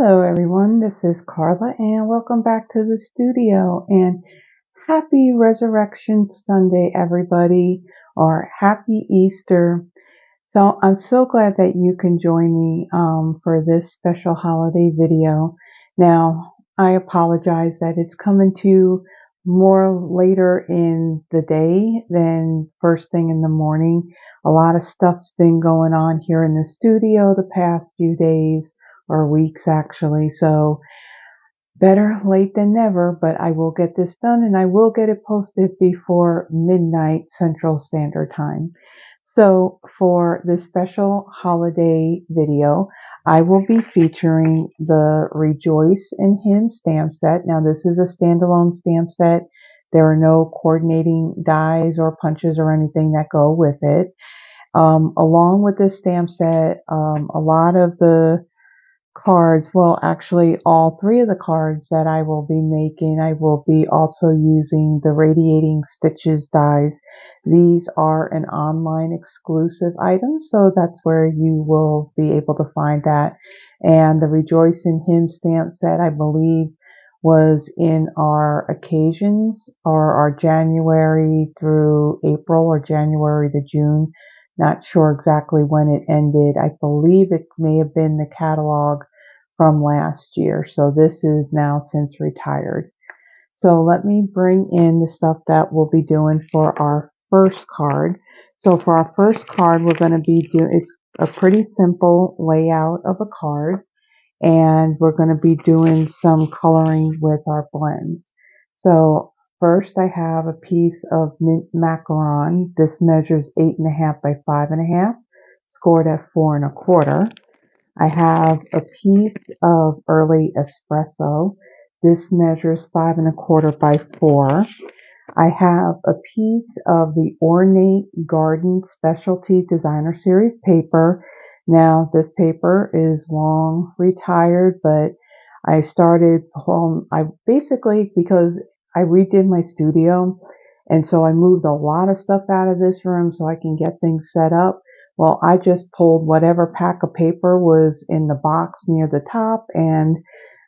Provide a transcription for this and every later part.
Hello everyone, this is Carla and welcome back to the studio and happy Resurrection Sunday everybody, or happy Easter. So I'm so glad that you can join me for this special holiday video. Now I apologize that it's coming to you more later in the day than first thing in the morning. A lot of stuff's been going on here in the studio the past few days or weeks actually, so better late than never, but I will get this done and I will get it posted before midnight Central Standard Time. So for this special holiday video, I will be featuring the Rejoice in Him stamp set. Now this is a standalone stamp set. There are no coordinating dies or punches or anything that go with it. Along with this stamp set, a lot of the cards, well actually all three of the cards that I will be making, I will be also using the Radiating Stitches dies. These are an online exclusive item, so that's where you will be able to find that. And the Rejoice in Him stamp set, I believe, was in our occasions, or our January through April or January to June. Not sure exactly when it ended. I believe it may have been the catalog from last year. So this is now since retired. So let me bring in the stuff that we'll be doing for our first card. So for our first card, we're going to be doing, it's a pretty simple layout of a card. And we're going to be doing some coloring with our blends. So first I have a piece of mint macaron. This measures 8.5 by 5.5, scored at 4 1/4. I have a piece of early espresso. This measures 5 1/4 by 4. I have a piece of the Ornate Garden Specialty Designer Series paper. Now this paper is long retired, but I started, I basically, because I redid my studio, and so I moved a lot of stuff out of this room so I can get things set up. Well, I just pulled whatever pack of paper was in the box near the top, and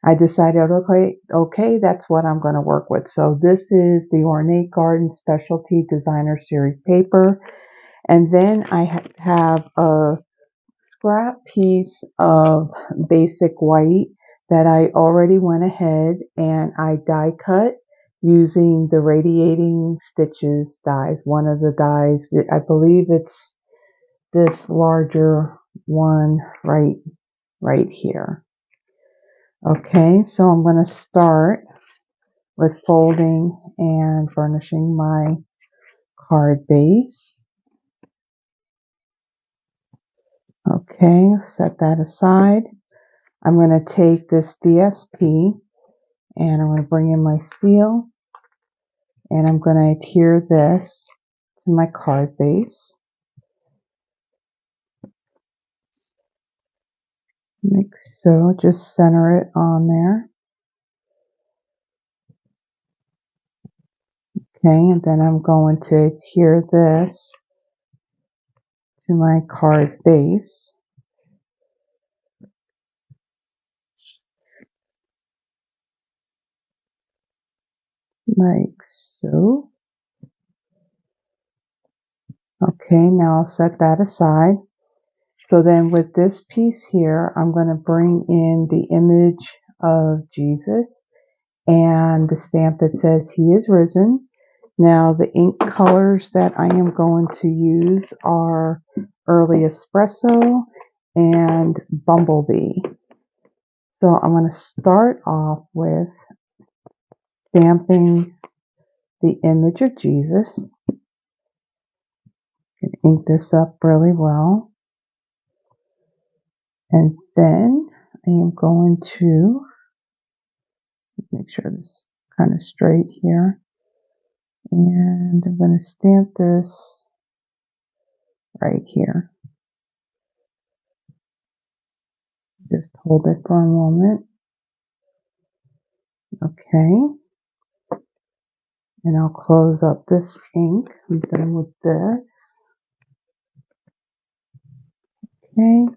I decided, okay, that's what I'm going to work with. So this is the Ornate Garden Specialty Designer Series paper. And then I have a scrap piece of basic white that I already went ahead and I die cut using the Radiating Stitches dies. One of the dies, I believe it's this larger one right here. Okay, so I'm going to start with folding and burnishing my card base. Okay, set that aside. I'm going to take this DSP and I'm going to bring in my seal and I'm going to adhere this to my card base. Like so, just center it on there. Okay, and then I'm going to adhere this to my card base. Like so. Okay, now I'll set that aside. So then with this piece here, I'm going to bring in the image of Jesus and the stamp that says He is risen. Now the ink colors that I am going to use are Early Espresso and Bumblebee. So I'm going to start off with stamping the image of Jesus. You can ink this up really well. And then I am going to make sure this is kind of straight here. And I'm going to stamp this right here. Just hold it for a moment. Okay. And I'll close up this ink. I'm done with this. Okay.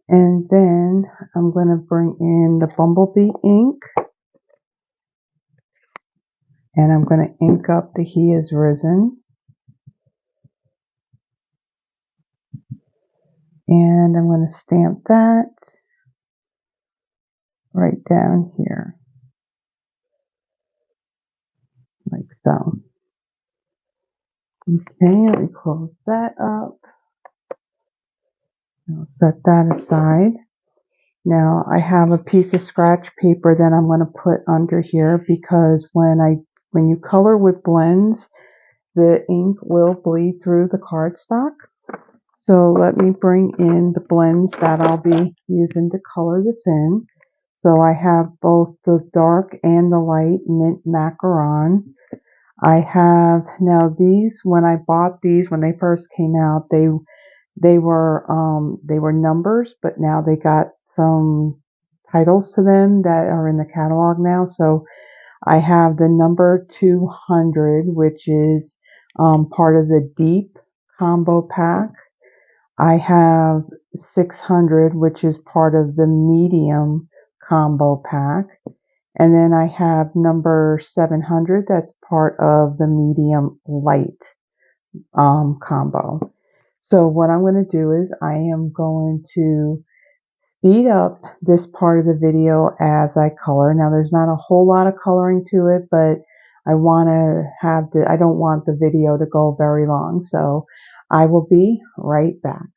And then I'm going to bring in the Bumblebee ink. And I'm going to ink up the He Is Risen. And I'm going to stamp that right down here. Like so. Okay, let me close that up. I'll set that aside. Now I have a piece of scratch paper that I'm going to put under here because when you color with blends, the ink will bleed through the cardstock. So let me bring in the blends that I'll be using to color this in. So I have both the dark and the light mint macaron. I have, now these, when I bought these, when they first came out, they were numbers, but now they got some titles to them that are in the catalog now. So I have the number 200, which is part of the deep combo pack. I have 600, which is part of the medium combo pack. And then I have number 700, that's part of the medium light combo. So what I'm going to do is I am going to speed up this part of the video as I color. Now there's not a whole lot of coloring to it, but I don't want the video to go very long. So I will be right back.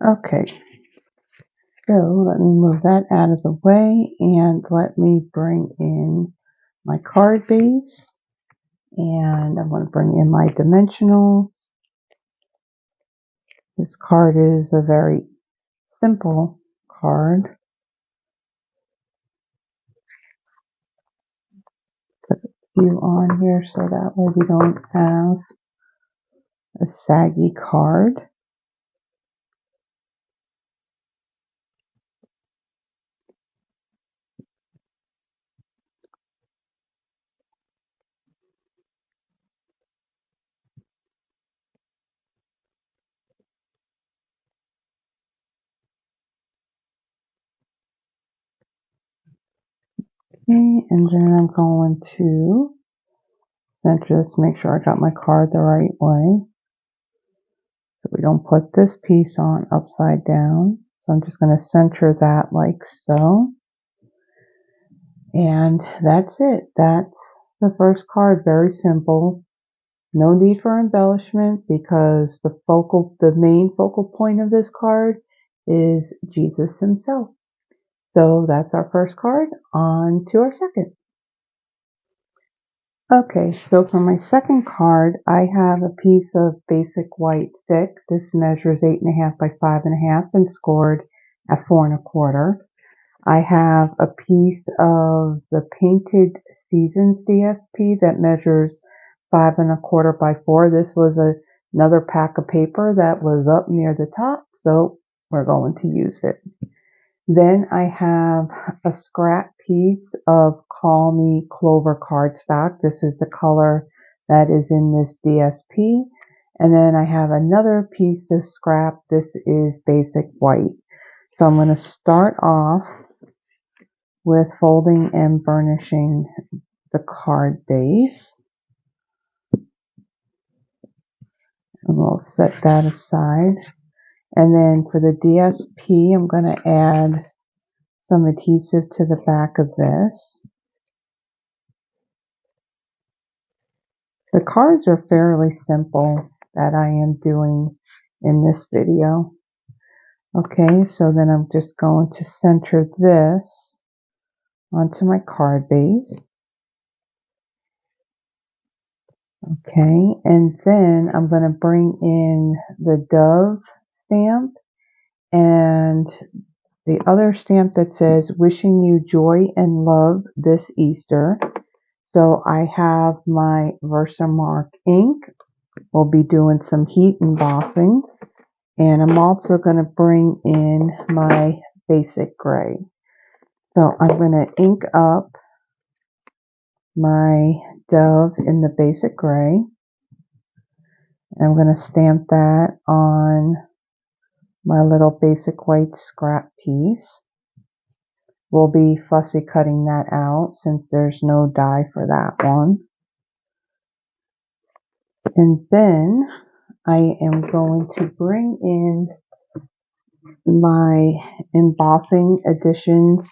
Okay, so let me move that out of the way and let me bring in my card base, and I'm going to bring in my dimensionals. This card is a very simple card. Put a few on here so that way we don't have a saggy card. Okay, and then I'm going to center this, make sure I got my card the right way. So we don't put this piece on upside down. So I'm just going to center that like so. And that's it. That's the first card. Very simple. No need for embellishment because the main focal point of this card is Jesus himself. So that's our first card. On to our second. Okay, so for my second card, I have a piece of basic white thick. This measures 8.5 by 5.5 and scored at 4 1/4. I have a piece of the painted Seasons DSP that measures 5 1/4 by 4. This was another pack of paper that was up near the top, so we're going to use it. Then I have a scrap piece of Call Me Clover cardstock. This is the color that is in this DSP. And then I have another piece of scrap. This is basic white. So I'm going to start off with folding and burnishing the card base. And we'll set that aside. And then for the DSP, I'm going to add some adhesive to the back of this. The cards are fairly simple that I am doing in this video. Okay, so then I'm just going to center this onto my card base. Okay, and then I'm going to bring in the Dove stamp and the other stamp that says wishing you joy and love this Easter. So I have my Versamark ink. We'll be doing some heat embossing. And I'm also going to bring in my basic gray. So I'm going to ink up my Dove in the basic gray. And I'm going to stamp that on my little basic white scrap piece. We'll be fussy cutting that out since there's no die for that one. And then I am going to bring in my embossing additions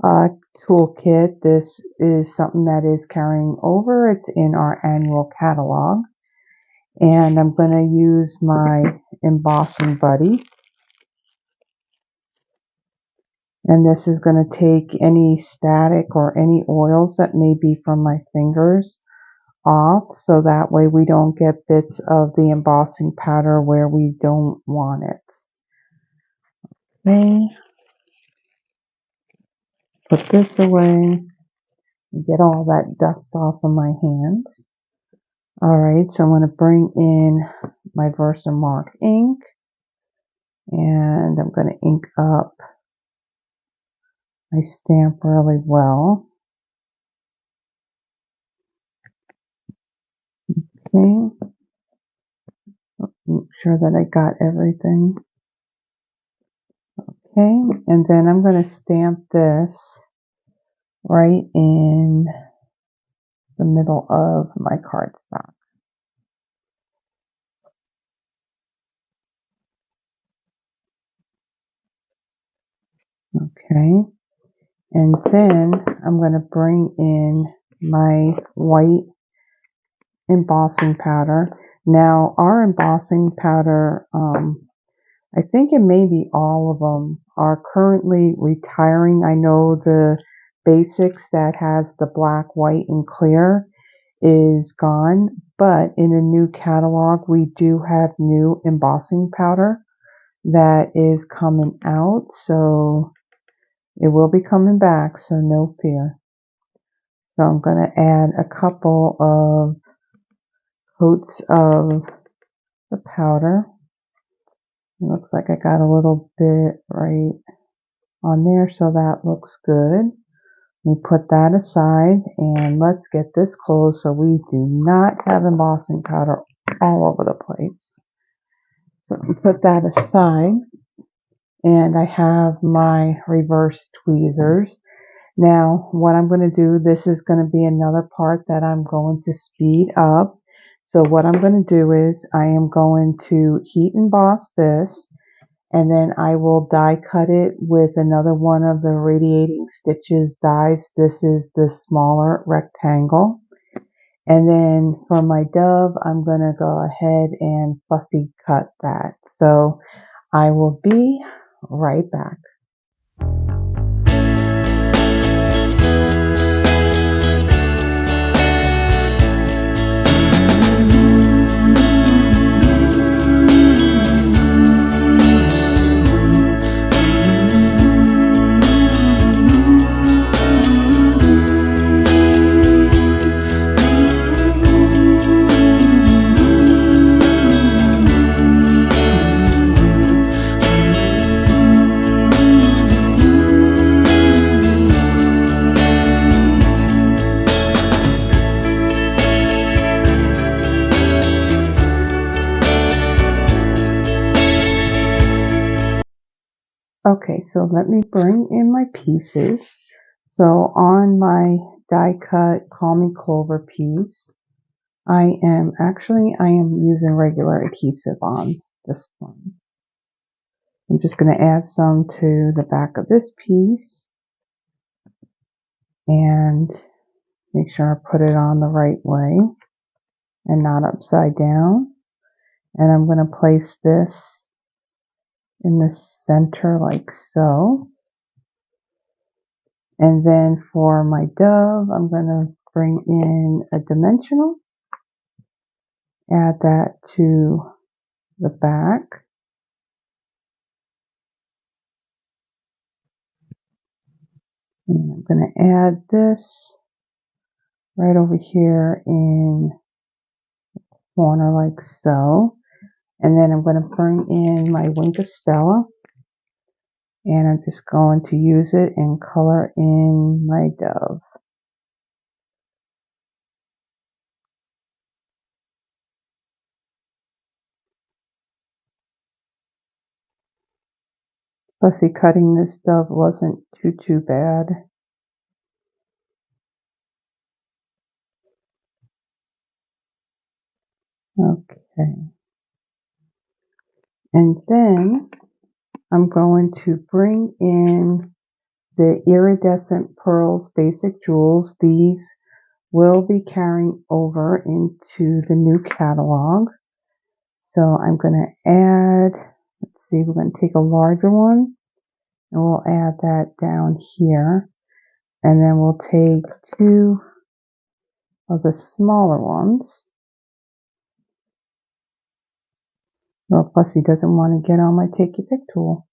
toolkit. This is something that is carrying over. It's in our annual catalog. And I'm going to use my embossing buddy. And this is going to take any static or any oils that may be from my fingers off, so that way we don't get bits of the embossing powder where we don't want it. Okay. Put this away and get all that dust off of my hands. Alright, so I'm going to bring in my Versamark ink and I'm going to ink up my stamp really well. Okay. Make sure that I got everything. Okay, and then I'm going to stamp this right in the middle of my cardstock. Okay, and then I'm going to bring in my white embossing powder. Now, our embossing powder, I think it may be all of them, are currently retiring. I know the basics that has the black, white, and clear is gone, but in a new catalog, we do have new embossing powder that is coming out, so it will be coming back, so no fear. So I'm going to add a couple of coats of the powder. It looks like I got a little bit right on there, so that looks good. We put that aside and let's get this closed so we do not have embossing powder all over the place. So put that aside, and I have my reverse tweezers. Now what I'm going to do, this is going to be another part that I'm going to speed up. So what I'm going to do is I am going to heat emboss this, and then I will die cut it with another one of the Radiating Stitches dies. This is the smaller rectangle. And then for my Dove, I'm going to go ahead and fussy cut that. So I will be right back. Okay, so let me bring in my pieces. So on my die cut Call Me Clover piece, I am using regular adhesive on this one. I'm just going to add some to the back of this piece and make sure I put it on the right way and not upside down. And I'm going to place this in the center like so. And then for my dove, I'm going to bring in a dimensional, add that to the back. And I'm going to add this right over here in the corner like so. And then I'm going to bring in my Wink of Stella, and I'm just going to use it and color in my dove. Plus, cutting this dove wasn't too bad. Okay. And then I'm going to bring in the Iridescent Pearls Basic Jewels. These will be carrying over into the new catalog. So I'm going to add, let's see, we're going to take a larger one and we'll add that down here. And then we'll take 2 of the smaller ones. Well, plus he doesn't want to get on my Take Your Pick tool.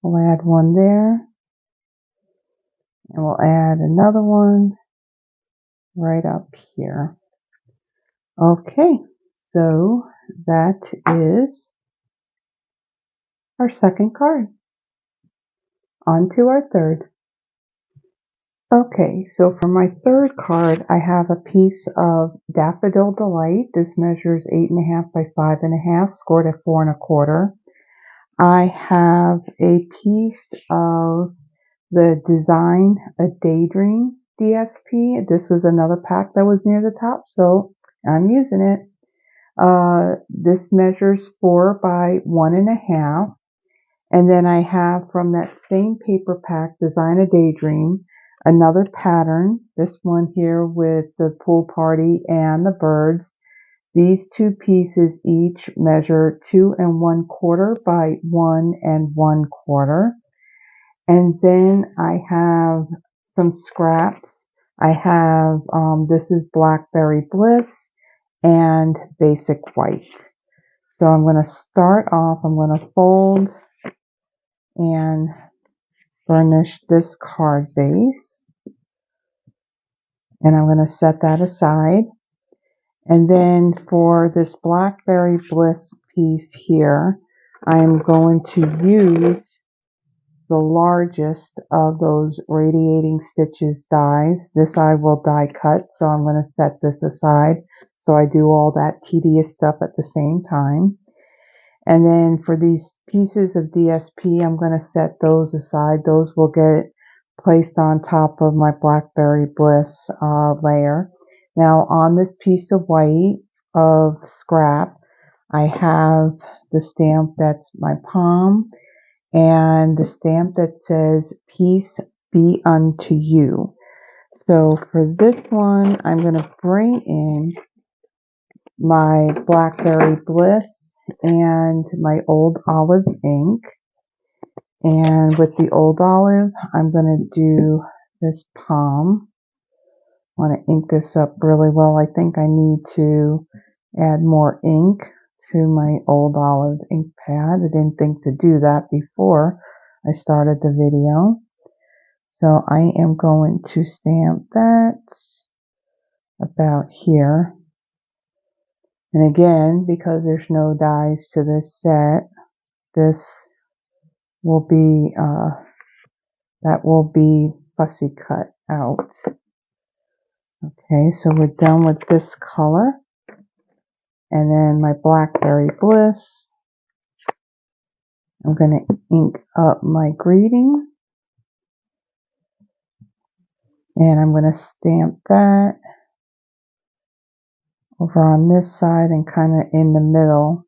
We'll add one there. And we'll add another one right up here. Okay, so that is our second card. On to our third. Okay, so for my third card, I have a piece of Daffodil Delight. This measures 8.5 by 5.5, scored at 4 1/4. I have a piece of the design A Daydream DSP. This was another pack that was near the top, so I'm using it. This measures 4 by 1.5. And then I have from that same paper pack, Design A Daydream, another pattern. This one here with the pool party and the birds. These 2 pieces each measure 2 1/4 by 1 1/4. And then I have some scraps. I have, this is Blackberry Bliss and Basic White. So I'm going to start off, I'm going to fold and burnish this card base. And I'm going to set that aside. And then for this Blackberry Bliss piece here, I'm going to use the largest of those Radiating Stitches dies. This I will die cut, so I'm going to set this aside so I do all that tedious stuff at the same time. And then for these pieces of DSP, I'm going to set those aside. Those will get placed on top of my Blackberry Bliss layer. Now on this piece of white of scrap, I have the stamp that's my palm and the stamp that says Peace Be Unto You. So for this one, I'm going to bring in my Blackberry Bliss and my Old Olive ink. And with the Old Olive, I'm going to do this palm. I want to ink this up really well. I think I need to add more ink to my Old Olive ink pad. I didn't think to do that before I started the video. So I am going to stamp that about here. And again, because there's no dies to this set, this will be, that will be fussy cut out. Okay, so we're done with this color. And then my Blackberry Bliss, I'm going to ink up my greeting. And I'm going to stamp that over on this side and kind of in the middle.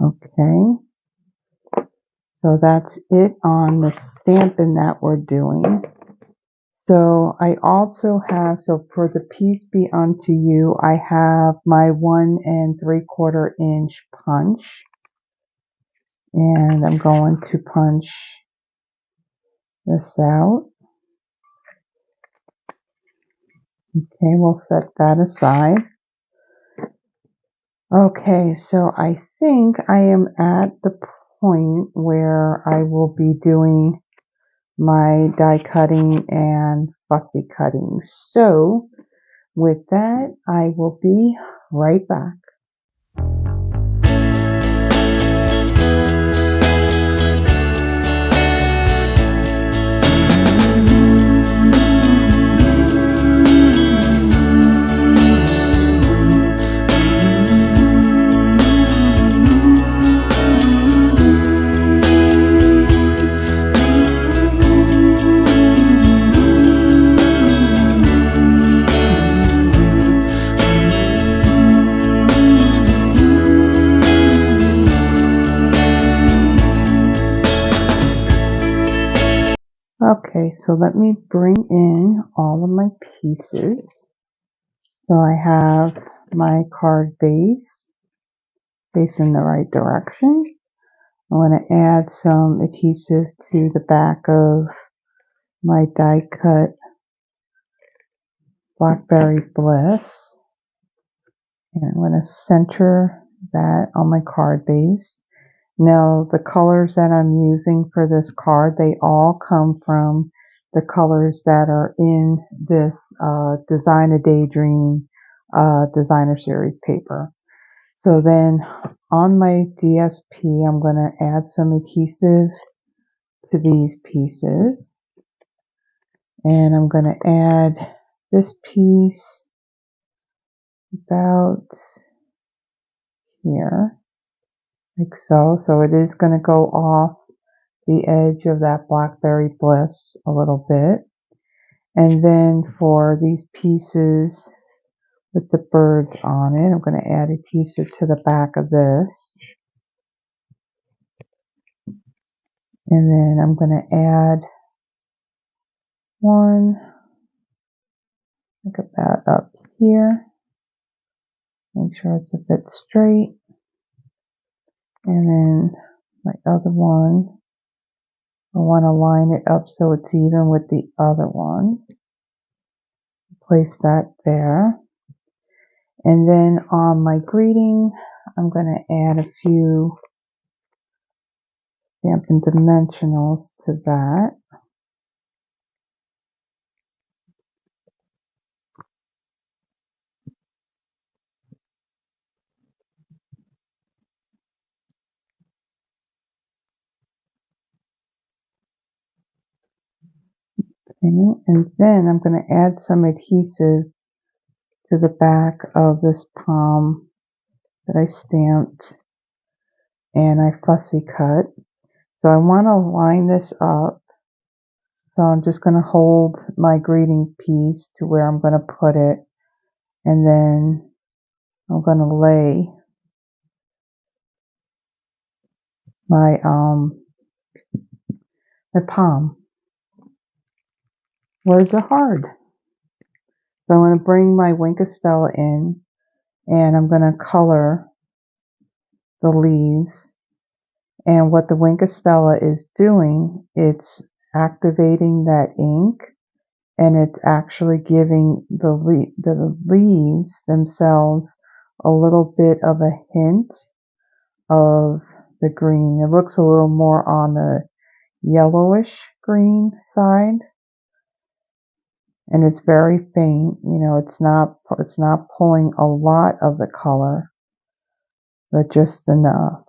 Okay. So that's it on the stamping that we're doing. So I also have, so for the Peace Be Unto You, I have my 1 3/4 inch punch. And I'm going to punch this out. Okay, we'll set that aside. Okay, so I think I am at the point where I will be doing my die cutting and fussy cutting. So with that, I will be right back. Okay, so let me bring in all of my pieces. So I have my card base facing the right direction. I want to add some adhesive to the back of my die cut Blackberry Bliss. And I'm going to center that on my card base. Now, the colors that I'm using for this card, they all come from the colors that are in this Design A Daydream designer series paper. So then on my DSP, I'm going to add some adhesive to these pieces. And I'm going to add this piece about here, like so. So it is going to go off the edge of that Blackberry Bliss a little bit. And then for these pieces with the birds on it, I'm going to add adhesive to the back of this. And then I'm going to add one, like about up here. Make sure it's a bit straight. And then my other one, I want to line it up so it's even with the other one. Place that there. And then on my greeting, I'm going to add a few Stampin' Dimensionals to that. Okay. And then I'm going to add some adhesive to the back of this palm that I stamped and I fussy cut. So I want to line this up. So I'm just going to hold my greeting piece to where I'm going to put it. And then I'm going to lay my palm. Words are hard. So I'm going to bring my Wink of Stella in and I'm going to color the leaves. And what the Wink of Stella is doing, it's activating that ink and it's actually giving the leaves themselves a little bit of a hint of the green. It looks a little more on the yellowish green side. And it's very faint, you know, it's not pulling a lot of the color, but just enough.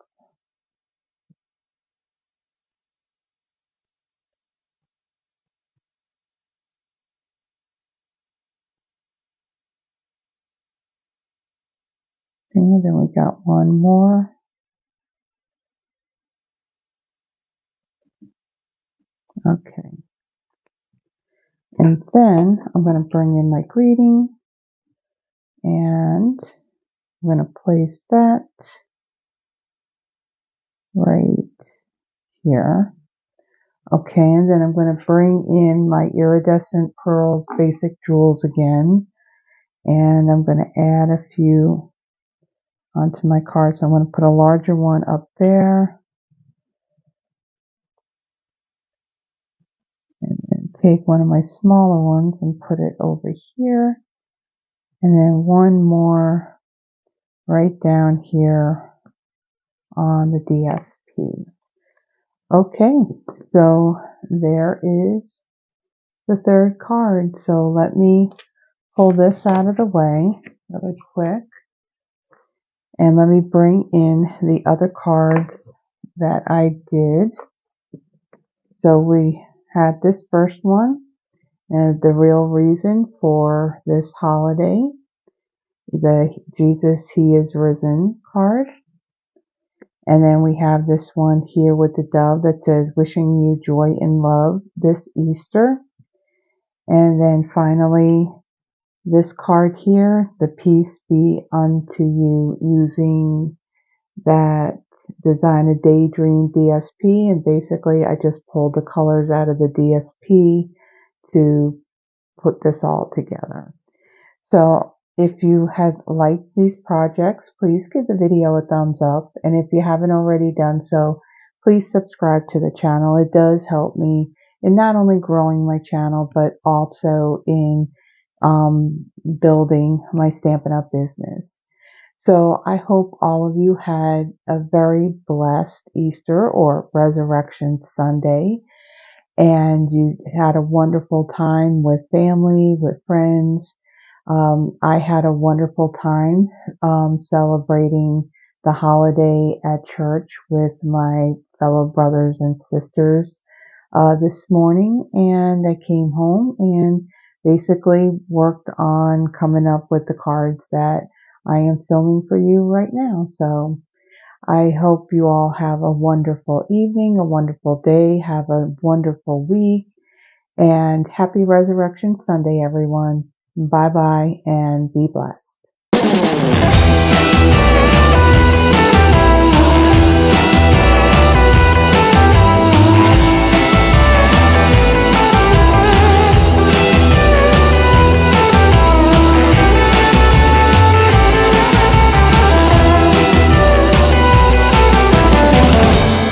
And then we got one more. Okay. And then I'm going to bring in my greeting and I'm going to place that right here. Okay, and then I'm going to bring in my iridescent pearls basic jewels again. And I'm going to add a few onto my card. So I'm going to put a larger one up there. take one of my smaller ones and put it over here, and then one more right down here on the DSP. Okay, so there is the third card. So let me pull this out of the way really quick, and let me bring in the other cards that I did. So we had this first one, and the real reason for this holiday, the Jesus He is Risen card. And then we have this one here with the dove that says wishing you joy and love this Easter. And then finally this card here, the peace be unto you, using that design, A Daydream DSP. And basically I just pulled the colors out of the DSP to put this all together. So if you had liked these projects, please give the video a thumbs up. And if you haven't already done so, please subscribe to the channel. It does help me in not only growing my channel, but also in building my Stampin' Up! Business. So I hope all of you had a very blessed Easter or Resurrection Sunday, and you had a wonderful time with family, with friends. I had a wonderful time celebrating the holiday at church with my fellow brothers and sisters this morning, and I came home and basically worked on coming up with the cards that I am filming for you right now. So I hope you all have a wonderful evening, a wonderful day, have a wonderful week, and happy Resurrection Sunday, everyone. Bye bye and be blessed.